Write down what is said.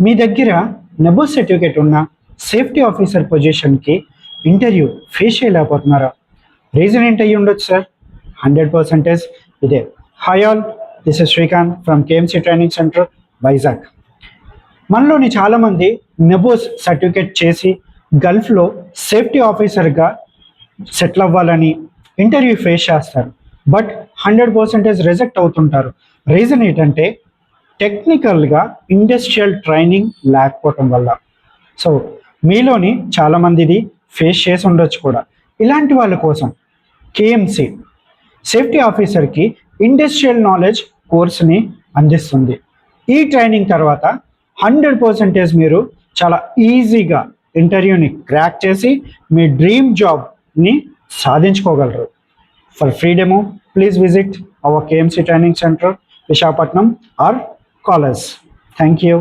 మీ దగ్గర నెబోస్ సర్టిఫికేట్ ఉన్న safety officer పొజిషన్కి ఇంటర్వ్యూ ఫేస్ చేయలేకపోతున్నారా? రీజన్ ఏంటి అయ్యి ఉండొచ్చు సార్? 100% ఇదే. Hi all, this is Srikanth from KMC training centre, Vizag. మనలోని చాలామంది నెబోస్ సర్టిఫికేట్ చేసి గల్ఫ్లో సేఫ్టీ ఆఫీసర్గా సెటిల్ అవ్వాలని ఇంటర్వ్యూ ఫేస్ చేస్తారు. బట్ 100% రిజెక్ట్ అవుతుంటారు. రీజన్ ఏంటంటే టెక్నికల్గా ఇండస్ట్రియల్ ట్రైనింగ్ లేకపోవటం వల్ల. సో మీలోని చాలామందిది ఫేస్ చేసి ఉండొచ్చు కూడా. ఇలాంటి వాళ్ళ కోసం కేఎంసి సేఫ్టీ ఆఫీసర్కి ఇండస్ట్రియల్ నాలెడ్జ్ కోర్స్ని అందిస్తుంది. ఈ ట్రైనింగ్ తర్వాత 100% మీరు చాలా ఈజీగా ఇంటర్వ్యూని క్రాక్ చేసి మీ డ్రీమ్ జాబ్ని సాధించుకోగలరు. For free demo, please visit our KMC training centre, Visakhapatnam, or call us. Thank you.